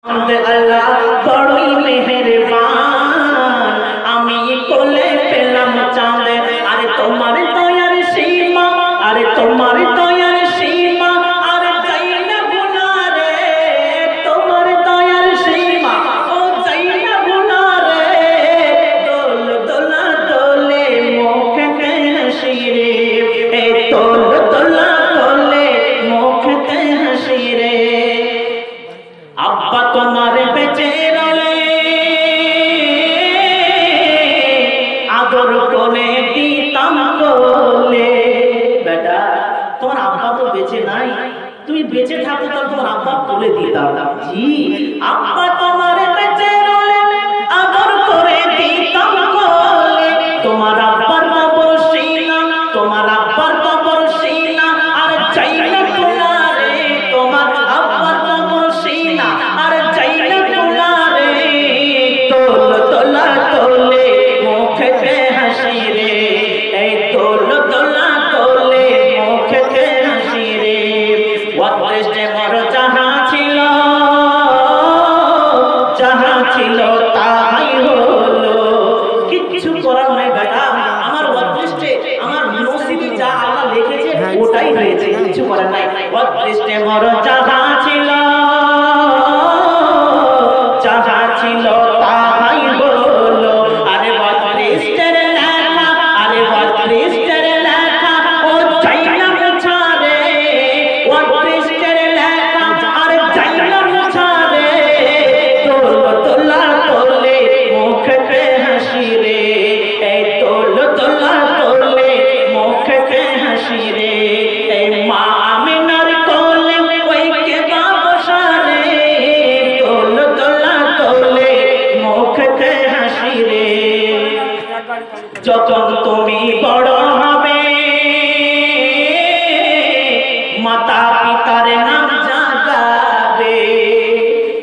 আল্লাহ বড়ই মেহেরবান, আমি কোলে পেলাম চাঁদ। আরে তোমার দয়ার সীমা, আরে তোমার দয়ার সীমা, আরে যাই না ভুলা রে, তোমার দয়ার সীমা ও যাই না ভুলা রে। দোল দোলা দোলে মুখে হাসি রে, এই দোল দোলা দোলে মুখে হাসি রে। আব্বা তোমার বেঁচে রলে আদর করে দিতাম কোলে। বেটা তোমার আব্বা তো বেঁচে নাই, তুমি বেঁচে থাকো তো তোমার আব্বা কোলে দিতাম। জি আব্বা তোমার বেঁচে রলে আদর করে দিতাম কোলে। তোমার আব্বার কবর সিনা, তোমার আব্বার কবর সিনা, আর চাই না ভোলা রে, তোমার আব্বার কবর সিনা, আর চাই না ভোলা রে। দোল দোলা দোলে মুখে হাসি রে, এই দোল দোলা দোলে মুখে হাসি রে। ওয়াদেশে মোর যাহা ছিল, যাহা ছিল তাই হলো। কিচ্ছু করার নাই বেটা, আমার ওয়াদেশে আমার নসিবে যা আল্লাহ লিখেছে ওটাই হয়েছে, কিছু করার নাই। ওয়াদেশে মোর যাহা ছিল, যাহা ছিল তাই হলো। আরে ওয়াদেশের লেখা, আরে ওয়াদেশের লেখা ও চাই না মুছা রে, ওয়াদেশের লেখা আর চাই না মুছা রে। দোল দোলা দোলে মুখে হাসি রে, এই দোল দোলা দোলে মুখে হাসি রে। এই মা আমিনার কোলে ওই কে বাবসা রে, দোল দোলা দোলে মুখে হাসি রে। যখন তুমি বড় হবে মাতা পিতার নাম জাগাবে।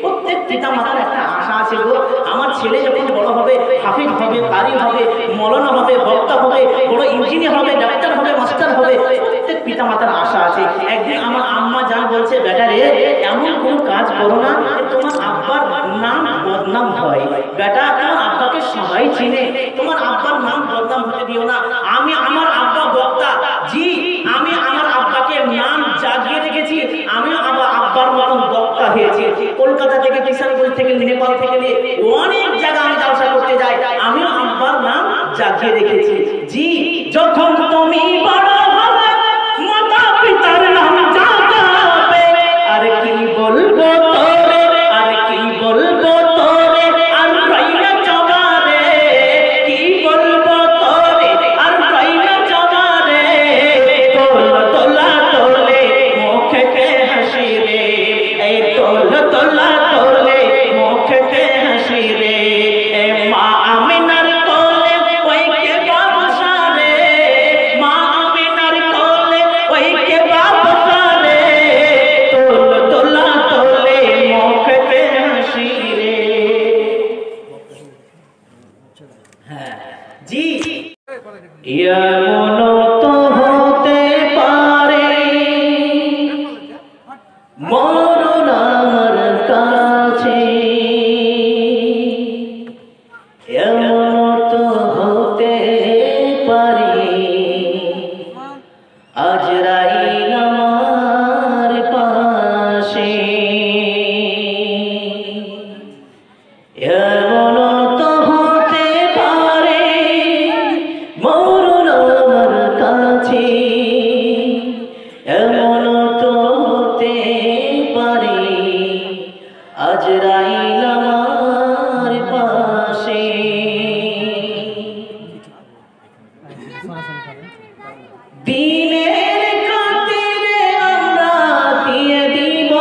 প্রত্যেক পিতা মাতার একটা আশা আছে গো, আমার ছেলে যখন বড় হবে হাফিজ হবে, কারি হবে, মৌলানা হবে, বক্তা হবে, বড় ইঞ্জিনিয়ার হবে, ডাক্তার হবে, মাস্টার হবে। প্রত্যেক পিতা মাতার আশা আছে। একদিন আমার আম্মা জান বলছে, বেটা রে এমন কোন কাজ করো না তোমার আব্বার নাম বদনাম হয়। বেটা তোমার আব্বাকে সবাই চিনে, তোমার আব্বার নাম বদনাম হতে দিও না। আমি আমার আব্বা বক্তা, জি আমি আমার আব্বাকে নাম জাগিয়ে রেখেছি, আমিও আমার আব্বার মতন বক্তা হয়েছি। কলকাতা থেকে, কিষানগঞ্জ থেকে, নেপাল থেকে নিয়ে অনেক জায়গা আমি জালসা করতে যাই, আমিও আব্বার নাম জাগিয়ে রেখেছি। জি যখন তুমি বড় হবে মাতা পিতার নাম জাগাবে। আর কি বলবো তোরে, আর কি বলবো তোরে, আর পাইনা জবারে, কি বলবো তোরে, আর পাইনা জবারে। দোল দোলা দোলে মুখে হাসি রে, এই দোল দোলা দোলে মুখে হাসি রে। এই মা আমিনার কোলে ওই কে বাবসা রে, মা আমিনার কোলে ওই কে বাবসা রে। দোল দোলা দোলে মুখে হাসি রে। হ্যাঁ জি এমন তো হতে পারে মরণ আমার কাছে, এমন তো হতে পারে আজরাইল আমার পাশে, এমন তো হতে পারে মরণ আমার কাছে, এমন তো হতে পারে আজরাইল আমার পাশে। দিনের খাতিরে আমরা দিয়ে দিব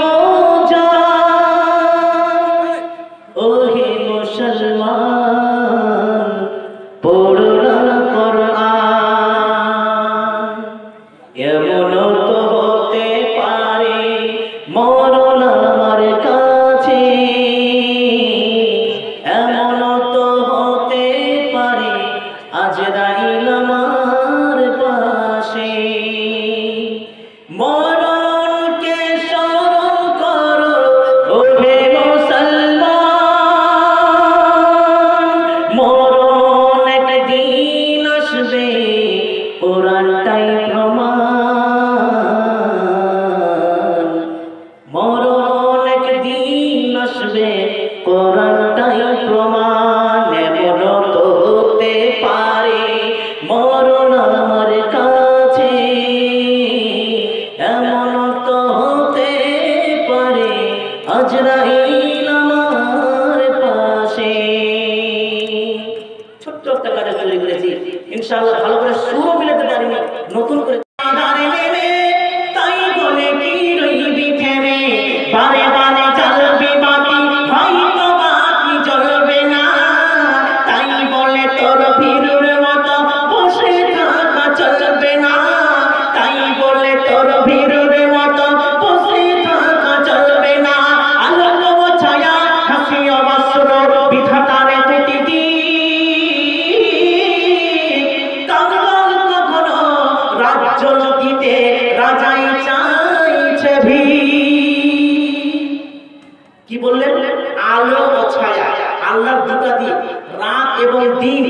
জান, ওহে মুসলমান পড়ো না কোরআন। এমন তো হতে পারে মরণ আমার কাছে, আসবে কোরআনটাই প্রমাণ এমন তো হতে পারে মরণ আমার কাছে এমন তো হতে পারে আজরাইল আমার পাশে। ছোট্ট একটা কাজে তৈরি করেছি, ইনশাআল্লাহ ভালো করে সুরও মিলাতে পারিনি, নতুন করে তাই বলে কি রইবি থেমে বারে বারে চলবে বাতি হয়তো বাতি জ্বলবে না তাই বলে তোর ভিড়ের মতো বসে থাকা চলবে না তাই বলে তোর ভিড়ের মতো বসে থাকা চলবে না আলোক ও ছায়া হাসি অবসর বিধাতার প্রতিটি কাঙ্গাল কখনো রাজ্য দিতে রাজাই চাইছে কি বললেন আলো ও ছায়া আল্লাহর দুটো দিক রাত এবং দিন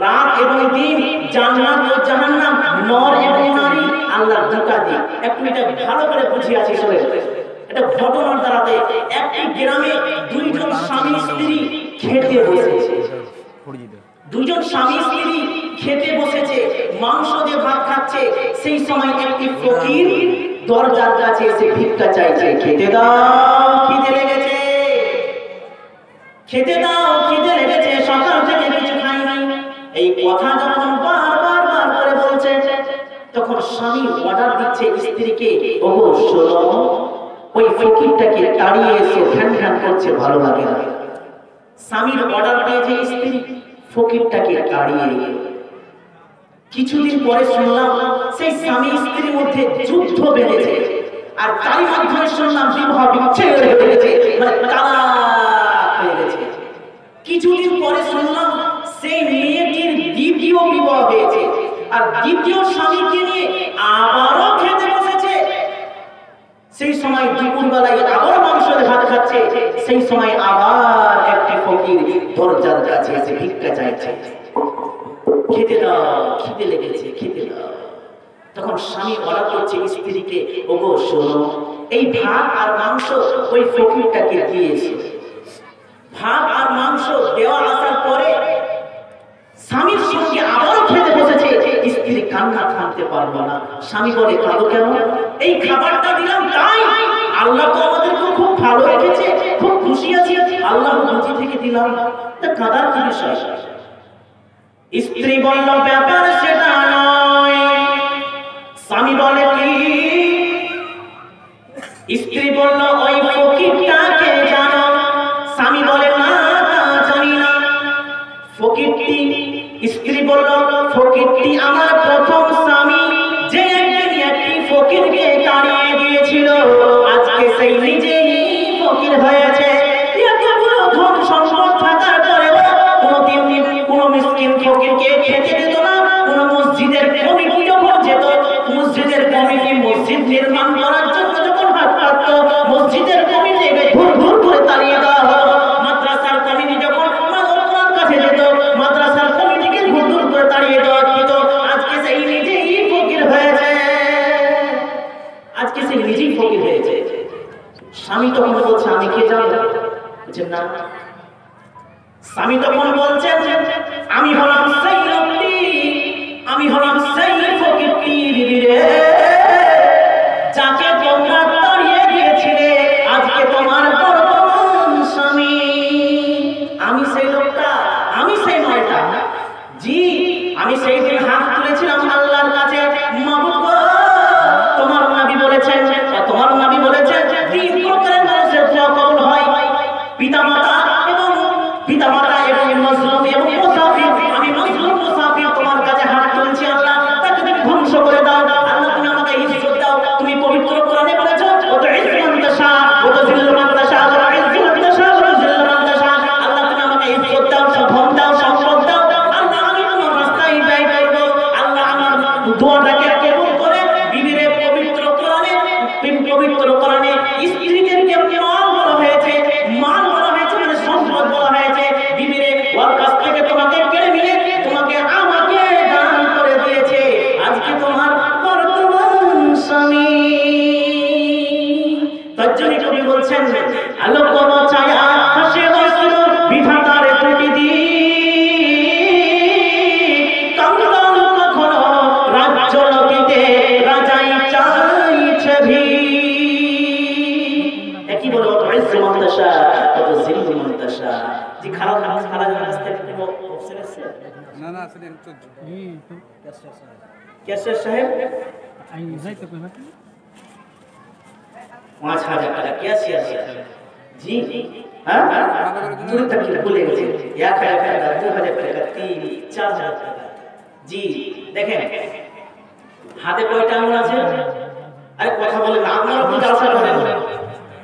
রাত এবং দিন জান্নাত ও জাহান্নাম নর এবং নারী আল্লাহর দুটো দিক একটু এটা ভালো করে বুঝিয়ে আছি শুনে এটা ঘটনার দ্বারাতে একটি গ্রামে দুইজন স্বামী স্ত্রী খেতে বসেছে দুজন স্বামী স্ত্রী খেতে বসেছে মাংস দিয়ে ভাত খাচ্ছে সেই সময় একটি ফকির দরজার কাছে এসে ভিক্ষা চাইছে খেতে দাও খিদে লেগেছে খেতে দাও খিদে লেগেছে সকাল থেকে কিছু খাইনি এই কথা যখন বারবার করে বলছে তখন স্বামী অর্ডার দিচ্ছে স্ত্রীকে ওগো শোনো ওই ফকিরটাকে তাড়িয়ে এসে ধ্যান ধ্যান করছে ভালো লাগে না স্বামীর অর্ডার পেয়েছে স্ত্রী ফকিরটাকে তাড়িয়ে কিছুদিন পরে শুনলাম সেই স্বামী স্ত্রীর মধ্যে যুদ্ধ বেঁধেছে আর তারই মাধ্যমে শুনলাম বিবাহ বিচ্ছেদ হয়ে গেছে মানে তালাক হয়ে গেছে কিছুদিন পরে শুনলাম সেই মেয়েটির দ্বিতীয় বিবাহ হয়েছে আর দ্বিতীয় স্বামীকে নিয়ে আবারও খেতে বসেছে সেই সময় দুপুরবেলায় আবার মাংস ভাত খাচ্ছে সেই সময় আবার একটি ফকির দরজার কাছে এসে ভিক্ষা চাইছে খেতে দাও খিদে লেগেছে খেতে দাও তখন স্বামী অর্ডার করছে স্ত্রীকে ওগো শোনো এই ভাত আর মাংস ওই ফকিরটাকে দিয়েছে ভাত আর মাংস দেওয়া আসার পরে স্বামীর সঙ্গে আবারও খেতে বসেছে স্ত্রী কান্না থামতে পারলো না স্বামী বলে কাঁদো কেন এই খাবারটা দিলাম তাই আল্লাহ তো আমাদেরকে খুব ভালো রেখেছে খুব খুশি আছি আল্লাহ খুশি থেকে দিলাম তা কাঁদার কি বিষয় স্ত্রী বলল ব্যাপার সেটা নয় স্বামী বলে কি স্ত্রী বলল ওই ফকিরটাকে জানো স্বামী বলে না তা জানি না ফকিরটি স্ত্রী বলল ফকিরটি আমার প্রথম স্বামী যে একদিন একটি ফকিরকে তাড়িয়ে দিয়েছিল আজকে সেই নিজেই ফকির হয়েছে এতগুলো ধন সম্পদ থাকার পরেও কোনোদিন কোনো মিসকিন ফকিরকে খেতে দিত না কোনো মসজিদের কমিটি যখন যেত মসজিদের কমিটি মসজিদ নির্মাণ করার জন্য যখন হাত পাতত মসজিদের কমিটিকে ঘুর ঘুর করে তাড়িয়ে দেওয়া হতো মাদ্রাসার কমিটি যখন মাদ্রাসার কাছে যেত মাদ্রাসার কমিটিকে ঘুর ঘুর করে তাড়িয়ে দেওয়া হতো আজকে সেই নিজেই ফকির হয়েছে আজকে সেই নিজেই ফকির হয়েছে স্বামী তখন বলছে আমি কে জানবো না স্বামী তখন বলছেন আমি হলাম সেই লোকটি আমি হলাম সেই ফকিরটি রে যাকে তোমরা তাড়িয়ে দিয়েছিলে আজকে তোমার বর্তমান স্বামী আমি সেই লোকটা আমি সেই মালটা জি আমি সেই দিন হাত তুলেছিলাম আল্লাহর কাছে মাবুদ গো তোমার নবী বলেছেন তিন প্রকারের মানুষের দোয়া কবুল হয় পিতামাতা এবং মাজলুম এবং মুসাফির আমি মাজলুম মুসাফির তোমার কাছে হাত তুলছি আল্লাহ তাকে তুমি ধ্বংস করে দাও আল্লাহ তুমি আমাকে ইজ্জত দাও তুমি পবিত্র কোরআনে বলেছো ওয়া তুইজ্জু মান তাশা ওয়া তুযিল্লু মান তাশা ওয়া তুইজ্জু মান তাশা ওয়া তুযিল্লু মান তাশা আল্লাহ তুমি আমাকে ইজ্জত দাও ধন দাও সম্পদ দাও আল্লাহ আমি তোমার রাস্তায় ব্যয় করব আল্লাহ আমার দোয়াটাকে কবুল করে বিবিরে পবিত্র কোরআনে স্ত্রীদেরকে মাল বলা হয়েছে তুযিল্লু মান তাশা। জি খারাপ কাছ থেকে কোনো অপশন আছে? না না আসলে তো ক্যাশিয়ার সাহেব আই যাইতে কইবা 5000 টাকা ক্যাশিয়ার সাহেব। জি হ্যাঁ তুই তাকে ভুলে গেছে 1000 টাকা 2000 টাকা 3-4000 টাকা। জি দেখেন হাতে কয়টা আঙুল আছে? আরে কথা বলেন না, আপনারা কি জালসা করেন?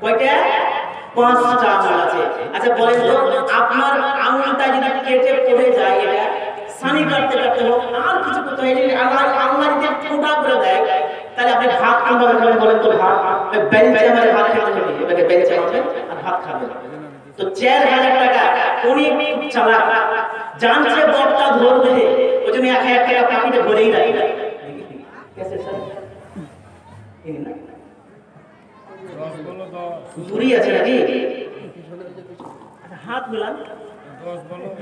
কয়টা? 5টা আঙুল আছে। আচ্ছা বলেন তো আপনার আঙুলটা যদি কেটে পড়ে যায়, এটা সানি কাটতে কাটতে হোক আর কিছু করতে হয়, যদি আল্লাহ যদি টোটা করে দেয়, তাহলে আপনি ভাত কিভাবে খাবেন বলেন তো? ভাত বেলচে আমাদের ভাত খেতে হবে, এবারে বেলচে হবে আর ভাত খাবেন। তো 4000 টাকা উনি চালাক, জানছে বড়টা ধরবে, ওই জন্য 1000 টাকা পাকিটে ভরেই রাখে। कैसे सर ये ना दूरी আছে নাকি? हाथ मिलान,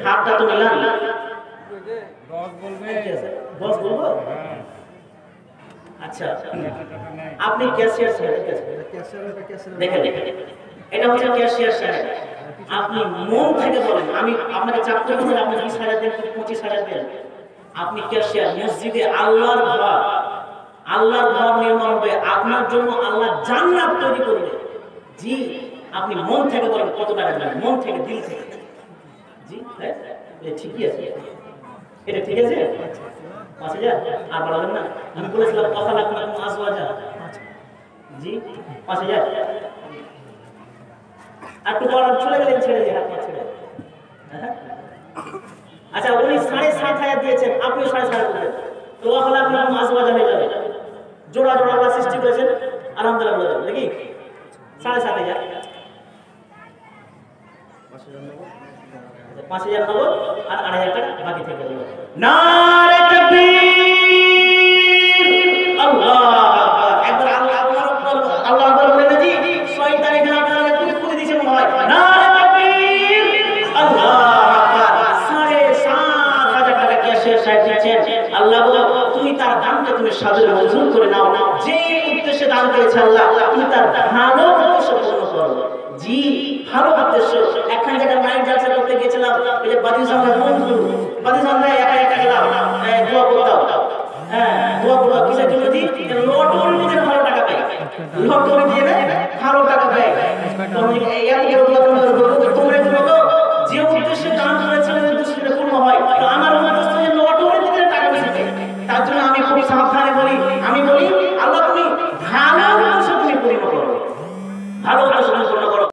हाथটা তো মিলান। 10 বলবে, বস বলবো? আচ্ছা আপনি ক্যাশিয়ার সাহেব, দেখেন এটা হচ্ছে ক্যাশিয়ার সাহেব। আপনি মন থেকে বলেন, আমি আপনাকে চাপ করব না আপনি 20,000 দেন 25,000 দেন। আপনি ক্যাশিয়ার, মসজিদে আল্লাহর ঘর, আল্লাহর ঘর নির্মাণ হবে আপনার জন্য, আল্লাহ জান্নাত তৈরি করবে। জি আপনি মন থেকে বলেন কত টাকা দেবেন, মন থেকে, দিল থেকে। জি হ্যাঁ এটা ঠিকই আছে, এটা ঠিক আছে। 5000 আর বাড়াবেন না, আমি বলেছিলাম কথা লাগবে না, 5000। জি 5000 আর একটু বড় চলে গেলেন, ছেড়ে দিয়ে হাত ছেড়ে। আচ্ছা উনি 7,500 দিয়েছেন, আপনি 7,500 করবেন, তো ওখানে আপনার 5000 হয়ে যাবে। জোড়া জোড়া আল্লাহ সৃষ্টি করেছেন, আলহামদুলিল্লাহ বলে দেবেন নাকি? 7,500 5,000 নগদ আর 8,000 টাকা বাকি থেকে দেবো। নারে তাকবীর, আল্লাহু আকবার। একবার আল্লাহ আকবার আল্লাহ আকবার বলে না জি, শয়তান এখানে আপনারা করে দিয়েছে মনে হয়। নারে তাকবীর, আল্লাহু আকবার। 7,500 টাকা ক্যাশিয়ার সাহেব দিচ্ছেন। আল্লাহ বলে তুমি তার দানকে তুমি সাদরে মঞ্জুর করে নাও, যে উদ্দেশ্যে দান করেছে আল্লাহ তুমি তার ভালো উদ্দেশ্য পূর্ণ করো। জি ভালো উদ্দেশ্য। একখান জায়গায় মাইন্ড জালসা করতে গিয়েছিলাম, ওই যে বাদি সামনে বন্ধু, বাদি সামনে একা একা গেলাম, দোয়া করতাম। হ্যাঁ দোয়া করবো কিসের জন্য? জি লটরি দিয়ে ভালো টাকা পাই, লটরি দিয়ে ভালো টাকা পাই। এত